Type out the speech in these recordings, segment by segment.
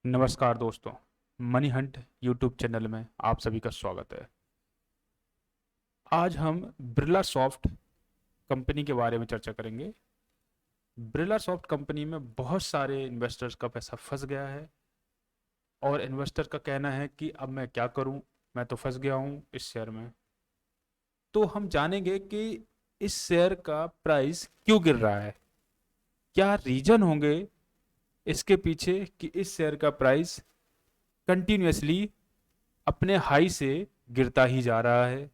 नमस्कार दोस्तों। Money Hunt YouTube channel में आप सभी का स्वागत है। आज हम बिरला सॉफ्ट कंपनी के बारे में चर्चा करेंगे। बिरला सॉफ्ट कंपनी में बहुत सारे इन्वेस्टर्स का पैसा फंस गया है और इन्वेस्टर का कहना है कि अब मैं क्या करूं, मैं तो फंस गया हूं इस शेयर में। तो हम जानेंगे कि इस शेयर का प्राइस क्यों गिर रहा है, क्या रीजन होंगे इसके पीछे कि इस शेयर का प्राइस कंटिन्यूसली अपने हाई से गिरता ही जा रहा है।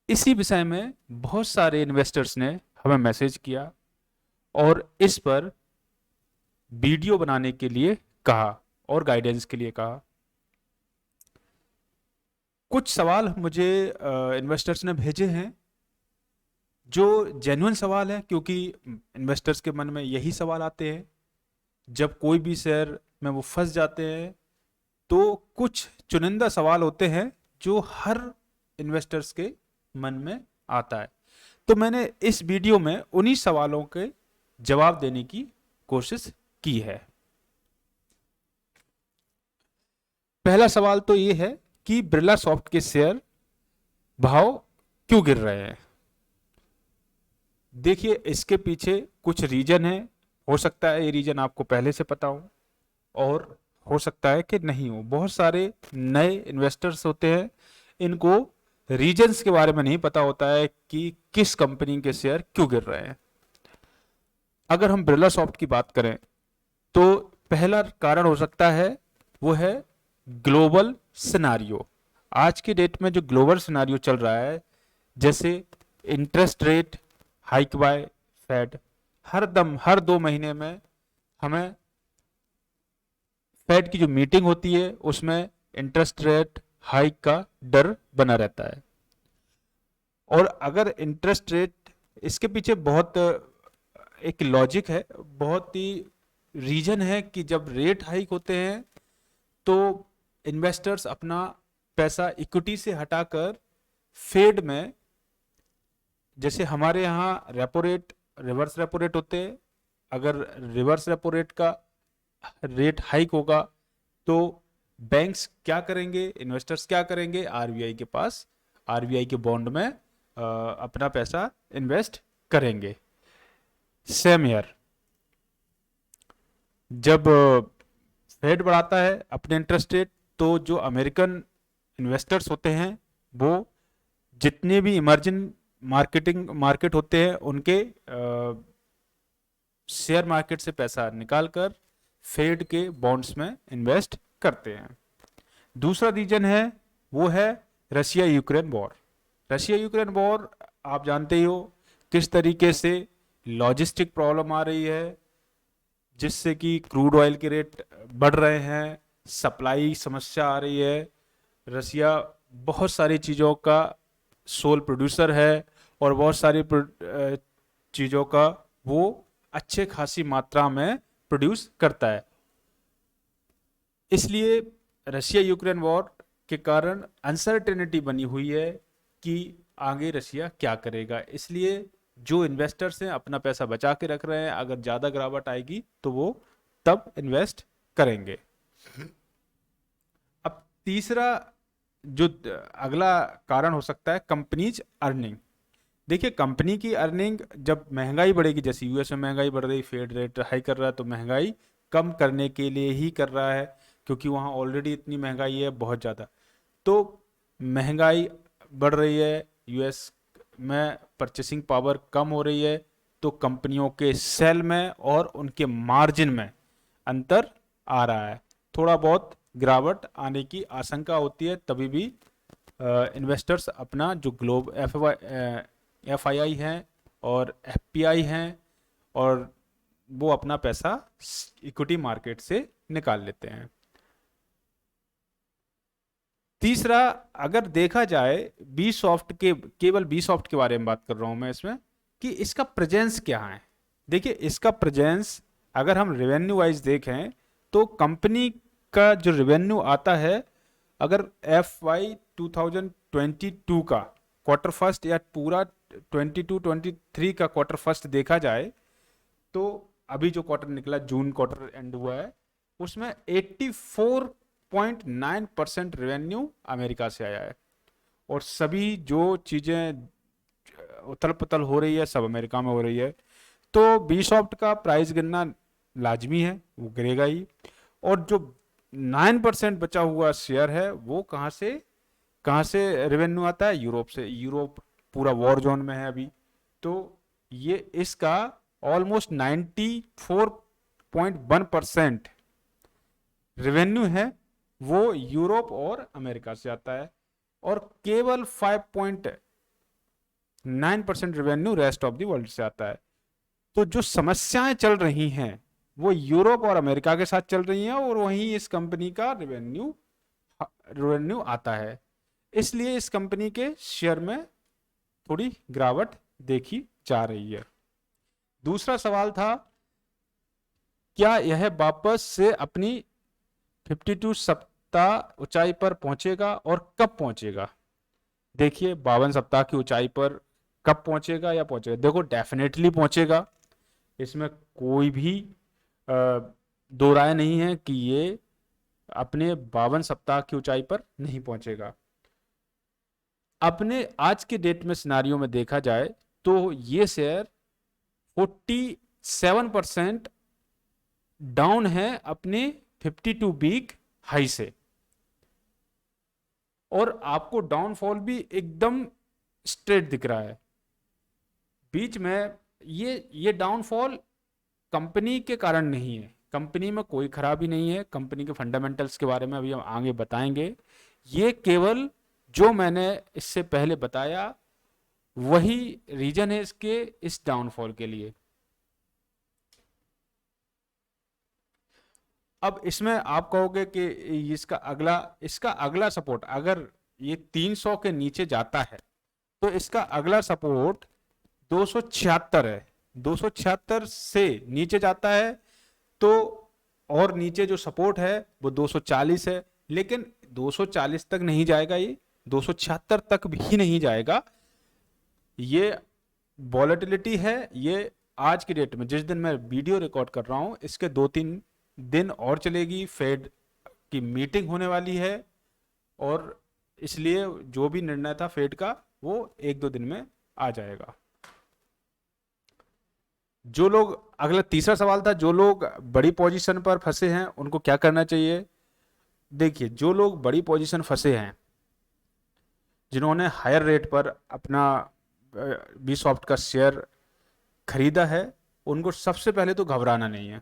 इसी विषय में बहुत सारे इन्वेस्टर्स ने हमें मैसेज किया और इस पर वीडियो बनाने के लिए कहा और गाइडेंस के लिए कहा। कुछ सवाल मुझे इन्वेस्टर्स ने भेजे हैं जो जेन्युइन सवाल है, क्योंकि इन्वेस्टर्स के मन में यही सवाल आते हैं जब कोई भी शेयर में वो फंस जाते हैं। तो कुछ चुनिंदा सवाल होते हैं जो हर इन्वेस्टर्स के मन में आता है। तो मैंने इस वीडियो में उन्हीं सवालों के जवाब देने की कोशिश की है। पहला सवाल तो ये है कि बिरला सॉफ्ट के शेयर भाव क्यों गिर रहे हैं। देखिए, इसके पीछे कुछ रीजन है। हो सकता है ये रीजन आपको पहले से पता हो और हो सकता है कि नहीं हो। बहुत सारे नए इन्वेस्टर्स होते हैं, इनको रीजन्स के बारे में नहीं पता होता है कि किस कंपनी के शेयर क्यों गिर रहे हैं। अगर हम बिरला सॉफ्ट की बात करें तो पहला कारण हो सकता है वो है ग्लोबल सिनारियो। आज की डेट में जो ग्लोबल सिनारियो चल रहा है, जैसे interest rate hike by Fed, हर दम हर 2 महीने में हमें फेड की जो मीटिंग होती है उसमें इंटरेस्ट रेट हाइक का डर बना रहता है। और अगर इंटरेस्ट रेट, इसके पीछे बहुत एक लॉजिक है, बहुत ही रीजन है कि जब रेट हाइक होते हैं तो इन्वेस्टर्स अपना पैसा इक्विटी से हटाकर फेड में, जैसे हमारे यहाँ repo rate, reverse repo rate होते हैं, अगर रिवर्स रेपो रेट का रेट हाइक होगा तो बैंक्स क्या करेंगे, इन्वेस्टर्स क्या करेंगे, आरबीआई के पास, आरबीआई के बॉन्ड में अपना पैसा इन्वेस्ट करेंगे। सेम ईयर जब फेड बढ़ाता है अपने इंटरेस्ट रेट, तो जो अमेरिकन इन्वेस्टर्स होते हैं वो जितने भी इमर्जिंग मार्केट होते हैं उनके शेयर मार्केट से पैसा निकालकर फेड के बॉन्ड्स में इन्वेस्ट करते हैं। दूसरा रीजन है वो है Russia Ukraine war. Russia Ukraine war आप जानते ही हो किस तरीके से लॉजिस्टिक प्रॉब्लम आ रही है, जिससे कि क्रूड ऑयल के रेट बढ़ रहे हैं, सप्लाई समस्या आ रही है। रसिया बहुत सारी चीज़ों का सोल प्रोड्यूसर है और बहुत सारी चीज़ों का वो अच्छे खासी मात्रा में प्रोड्यूस करता है। इसलिए रशिया यूक्रेन वॉर के कारण अनसर्टेनिटी बनी हुई है कि आगे रशिया क्या करेगा। इसलिए जो इन्वेस्टर्स हैं अपना पैसा बचा के रख रहे हैं, अगर ज़्यादा गिरावट आएगी तो वो तब इन्वेस्ट करेंगे। अब तीसरा जो अगला कारण हो सकता है कंपनीज अर्निंग। देखिए, कंपनी की अर्निंग जब महंगाई बढ़ेगी, जैसे यूएस में महंगाई बढ़ रही, फेड रेट हाई कर रहा है, तो महंगाई कम करने के लिए ही कर रहा है, क्योंकि वहाँ ऑलरेडी इतनी महंगाई है बहुत ज़्यादा। तो महंगाई बढ़ रही है, यूएस में परचेसिंग पावर कम हो रही है, तो कंपनियों के सेल में और उनके मार्जिन में अंतर आ रहा है। थोड़ा बहुत गिरावट आने की आशंका होती है, तभी भी इन्वेस्टर्स अपना जो एफआईआई हैं और एफपीआई हैं, और वो अपना पैसा इक्विटी मार्केट से निकाल लेते हैं। तीसरा, अगर देखा जाए बी सॉफ्ट के, केवल बी सॉफ्ट के बारे में बात कर रहा हूं मैं इसमें, कि इसका प्रेजेंस क्या है। देखिए, इसका प्रेजेंस अगर हम रेवेन्यू वाइज देखें तो कंपनी का जो रेवेन्यू आता है, अगर एफ वाई 2022 का क्वार्टर फर्स्ट या पूरा 22-23 का क्वार्टर फर्स्ट देखा जाए तो अभी जो क्वार्टर निकला, जून क्वार्टर एंड हुआ है, उसमें 84.9% रेवेन्यू अमेरिका से आया है। और सभी जो चीज़ें उथल पुथल हो रही है सब अमेरिका में हो रही है। तो बीसॉफ्ट का प्राइस गिरना लाजमी है, वो गिरेगा ही। और जो 9% बचा हुआ शेयर है वो कहाँ से रेवेन्यू आता है? यूरोप से। यूरोप पूरा वॉर जोन में है अभी, तो ये इसका ऑलमोस्ट 94.1% रेवेन्यू है वो यूरोप और अमेरिका से आता है, और केवल 5.9% revenue rest of the world से आता है। तो जो समस्याएं चल रही हैं वो यूरोप और अमेरिका के साथ चल रही हैं, और वहीं इस कंपनी का रेवेन्यू आता है। इसलिए इस कंपनी के शेयर में थोड़ी गिरावट देखी जा रही है। दूसरा सवाल था, क्या यह वापस से अपनी 52 सप्ताह ऊंचाई पर पहुंचेगा और कब पहुंचेगा? देखिए 52 सप्ताह की ऊंचाई पर कब पहुंचेगा या पहुंचेगा? देखो डेफिनेटली पहुंचेगा, इसमें कोई भी दो राय नहीं है कि ये अपने 52 सप्ताह की ऊंचाई पर नहीं पहुंचेगा। अपने आज के डेट में सिनारियो में देखा जाए तो ये शेयर 47% डाउन है अपने 52 वीक हाई से, और आपको डाउनफॉल भी एकदम स्ट्रेट दिख रहा है। बीच में ये डाउनफॉल कंपनी के कारण नहीं है, कंपनी में कोई खराबी नहीं है, कंपनी के फंडामेंटल्स के बारे में अभी हम आगे बताएंगे। ये केवल जो मैंने इससे पहले बताया वही रीजन है इसके इस डाउनफॉल के लिए। अब इसमें आप कहोगे कि इसका अगला सपोर्ट अगर ये 300 के नीचे जाता है तो इसका अगला सपोर्ट 276 है। 276 से नीचे जाता है तो, और नीचे जो सपोर्ट है वो 240 है, लेकिन 240 तक नहीं जाएगा, ये 276 तक भी नहीं जाएगा। ये वॉलेटिलिटी है, ये आज की डेट में जिस दिन मैं वीडियो रिकॉर्ड कर रहा हूं इसके 2-3 दिन और चलेगी। फेड की मीटिंग होने वाली है, और इसलिए जो भी निर्णय था फेड का वो 1-2 दिन में आ जाएगा। जो लोग, अगला तीसरा सवाल था, जो लोग बड़ी पोजीशन पर फंसे हैं उनको क्या करना चाहिए? देखिए जो लोग बड़ी पोजीशन फंसे हैं, जिन्होंने हायर रेट पर अपना बीसॉफ्ट का शेयर खरीदा है, उनको सबसे पहले तो घबराना नहीं है।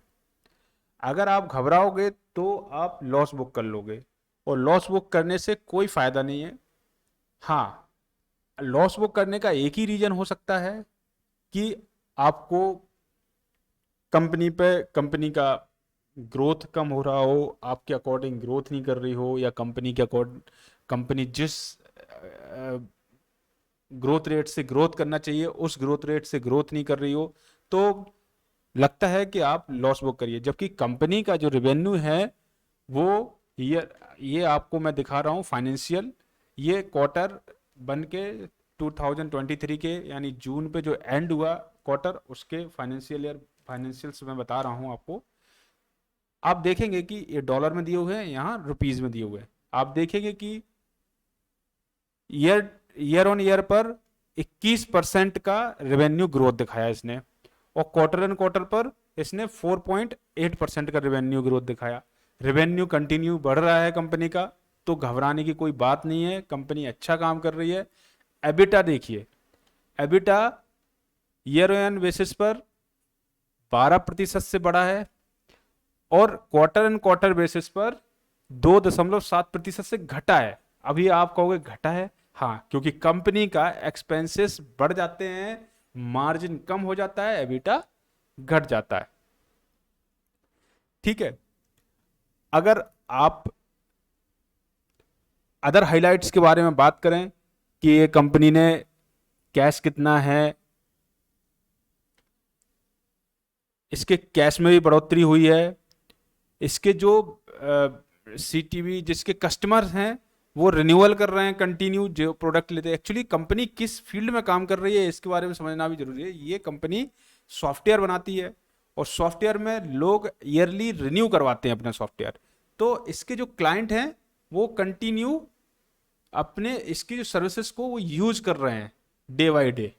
अगर आप घबराओगे तो आप लॉस बुक कर लोगे, और लॉस बुक करने से कोई फायदा नहीं है। हाँ, लॉस बुक करने का एक ही रीजन हो सकता है कि आपको कंपनी का ग्रोथ कम हो रहा हो, आपके अकॉर्डिंग ग्रोथ नहीं कर रही हो, या कंपनी जिस ग्रोथ रेट से ग्रोथ करना चाहिए उस ग्रोथ रेट से ग्रोथ नहीं कर रही हो, तो लगता है कि आप लॉस बुक करिए। जबकि कंपनी का जो रेवेन्यू है वो ये आपको मैं दिखा रहा हूँ फाइनेंशियल, ये क्वार्टर बन के 2023 के यानी जून पे जो एंड हुआ क्वार्टर, उसके फाइनेंशियल्स मैं बता रहा हूँ आपको। आप देखेंगे कि ये डॉलर में दिए हुए हैं, यहाँ रुपीज में दिए हुए हैं। आप देखेंगे कि ईयर ऑन ईयर पर 21% का रेवेन्यू ग्रोथ दिखाया इसने, और क्वार्टर एंड क्वार्टर पर इसने 4.8% का रेवेन्यू ग्रोथ दिखाया। रेवेन्यू कंटिन्यू बढ़ रहा है कंपनी का, तो घबराने की कोई बात नहीं है, कंपनी अच्छा काम कर रही है। एबिटा देखिए, एबिटा ईयर ऑन बेसिस पर 12% से बढ़ा है, और क्वार्टर एंड क्वार्टर बेसिस पर 2.7% से घटा है। अभी आप कहोगे घटा है, हाँ, क्योंकि कंपनी का एक्सपेंसेस बढ़ जाते हैं, मार्जिन कम हो जाता है, एबिटा घट जाता है। ठीक है, अगर आप अदर हाइलाइट्स के बारे में बात करें कि ये कंपनी ने कैश कितना है, इसके कैश में भी बढ़ोतरी हुई है। इसके जो सीटीवी जिसके कस्टमर्स हैं वो रिन्यूअल कर रहे हैं कंटिन्यू, जो प्रोडक्ट लेते हैं। एक्चुअली कंपनी किस फील्ड में काम कर रही है इसके बारे में समझना भी जरूरी है। ये कंपनी सॉफ्टवेयर बनाती है, और सॉफ्टवेयर में लोग ईयरली रिन्यू करवाते हैं अपना सॉफ्टवेयर। तो इसके जो क्लाइंट हैं वो कंटिन्यू अपने इसकी जो सर्विसेज को वो यूज कर रहे हैं डे बाई डे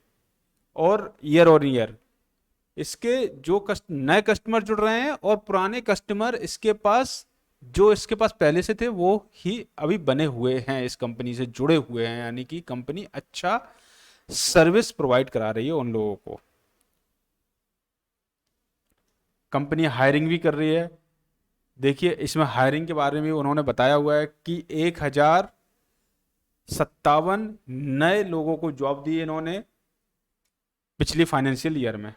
और ईयर। इसके जो नए कस्टमर जुड़ रहे हैं और पुराने कस्टमर इसके पास पहले से थे वो ही अभी बने हुए हैं, इस कंपनी से जुड़े हुए हैं, यानी कि कंपनी अच्छा सर्विस प्रोवाइड करा रही है उन लोगों को। कंपनी हायरिंग भी कर रही है। देखिए इसमें हायरिंग के बारे में उन्होंने बताया हुआ है कि 1057 नए लोगों को जॉब दी इन्होंने पिछली फाइनेंशियल ईयर में।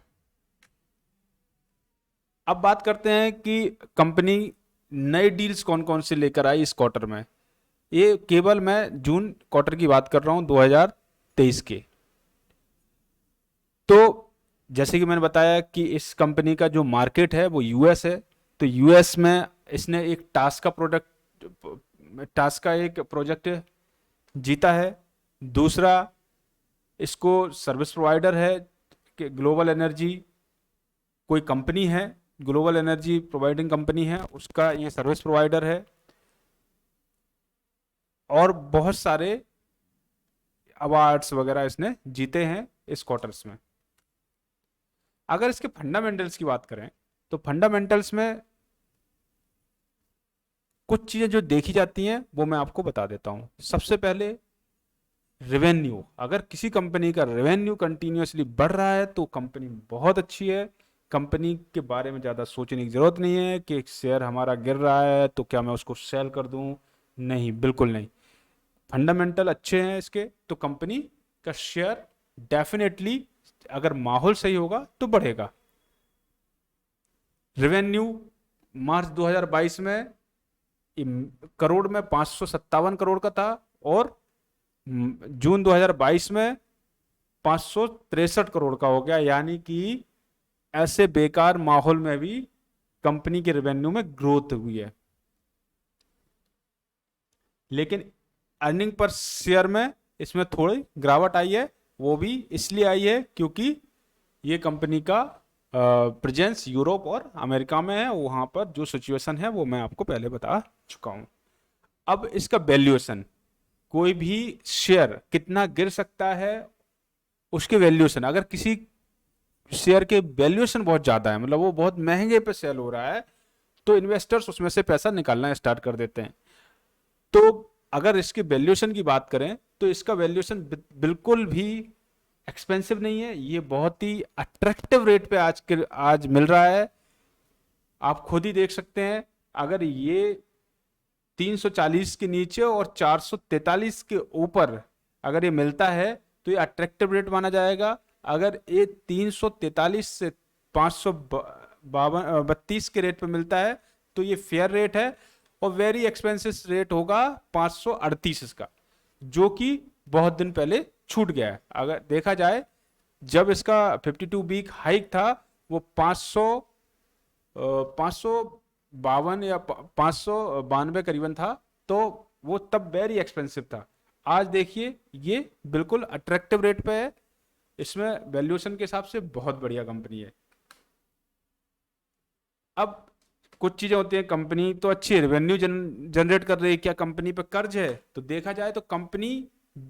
अब बात करते हैं कि कंपनी नए डील्स कौन कौन से लेकर आई इस क्वार्टर में। ये केवल मैं जून क्वार्टर की बात कर रहा हूं 2023 के। तो जैसे कि मैंने बताया कि इस कंपनी का जो मार्केट है वो यूएस है। तो यूएस में इसने एक टास्क का एक प्रोजेक्ट जीता है। दूसरा इसको सर्विस प्रोवाइडर है कि ग्लोबल एनर्जी कोई कंपनी है, ग्लोबल एनर्जी प्रोवाइडिंग कंपनी है, उसका ये सर्विस प्रोवाइडर है। और बहुत सारे अवार्ड्स वगैरह इसने जीते हैं इस क्वार्टर्स में। अगर इसके फंडामेंटल्स की बात करें तो फंडामेंटल्स में कुछ चीजें जो देखी जाती हैं वो मैं आपको बता देता हूं। सबसे पहले रेवेन्यू, अगर किसी कंपनी का रेवेन्यू कंटिन्यूअसली बढ़ रहा है तो कंपनी बहुत अच्छी है। कंपनी के बारे में ज़्यादा सोचने की ज़रूरत नहीं है कि एक शेयर हमारा गिर रहा है तो क्या मैं उसको सेल कर दूं, नहीं, बिल्कुल नहीं। फंडामेंटल अच्छे हैं इसके तो कंपनी का शेयर डेफिनेटली अगर माहौल सही होगा तो बढ़ेगा। रेवेन्यू मार्च 2022 में करोड़ में 557 करोड़ का था और जून 2022 में 563 करोड़ का हो गया, यानी कि ऐसे बेकार माहौल में भी कंपनी के रेवेन्यू में ग्रोथ हुई है। लेकिन अर्निंग पर शेयर में इसमें थोड़ी गिरावट आई है। वो भी इसलिए आई है क्योंकि ये कंपनी का प्रेजेंस यूरोप और अमेरिका में है। वहां पर जो सिचुएशन है वो मैं आपको पहले बता चुका हूं। अब इसका वैल्यूएशन, कोई भी शेयर कितना गिर सकता है उसके वैल्यूएशन, अगर किसी शेयर के वैल्यूएशन बहुत ज्यादा है, मतलब वो बहुत महंगे पे सेल हो रहा है, तो इन्वेस्टर्स उसमें से पैसा निकालना स्टार्ट कर देते हैं। तो अगर इसके वैल्यूएशन की बात करें तो इसका वैल्यूएशन बिल्कुल भी एक्सपेंसिव नहीं है, ये बहुत ही अट्रैक्टिव रेट पे आज मिल रहा है। आप खुद ही देख सकते हैं, अगर ये 340 के नीचे और 443 के ऊपर अगर ये मिलता है तो ये अट्रैक्टिव रेट माना जाएगा। अगर ये 343 से 532 के रेट पे मिलता है तो ये फेयर रेट है, और वेरी एक्सपेंसिव रेट होगा 538 इसका, जो कि बहुत दिन पहले छूट गया है। अगर देखा जाए जब इसका 52 वीक हाइक था वो 552 या 592 करीबन था, तो वो तब वेरी एक्सपेंसिव था। आज देखिए ये बिल्कुल अट्रैक्टिव रेट पे है, इसमें वैल्यूएशन के हिसाब से बहुत बढ़िया कंपनी है। अब कुछ चीजें होती हैं, कंपनी तो अच्छी रेवेन्यू जनरेट कर रही है, क्या कंपनी पे कर्ज है? तो देखा जाए तो कंपनी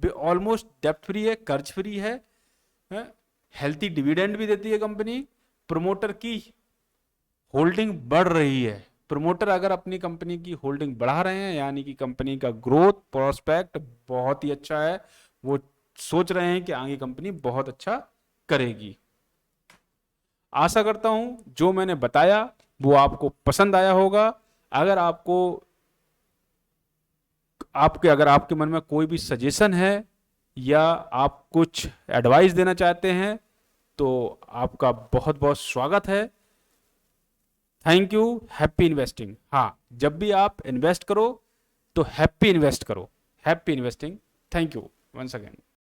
ऑलमोस्ट डेप्ट फ्री है, कर्ज फ्री है, हेल्थी डिविडेंड भी देती है कंपनी, प्रमोटर की होल्डिंग बढ़ रही है। प्रमोटर अगर अपनी कंपनी की होल्डिंग बढ़ा रहे हैं यानी कि कंपनी का ग्रोथ प्रोस्पेक्ट बहुत ही अच्छा है, वो सोच रहे हैं कि आगे कंपनी बहुत अच्छा करेगी। आशा करता हूं जो मैंने बताया वो आपको पसंद आया होगा। अगर आपके मन में कोई भी सजेशन है या आप कुछ एडवाइस देना चाहते हैं तो आपका बहुत बहुत स्वागत है। Thank you. Happy investing. हाँ, जब भी आप इन्वेस्ट करो तो हैप्पी इन्वेस्ट करो। Happy investing. Thank you once again.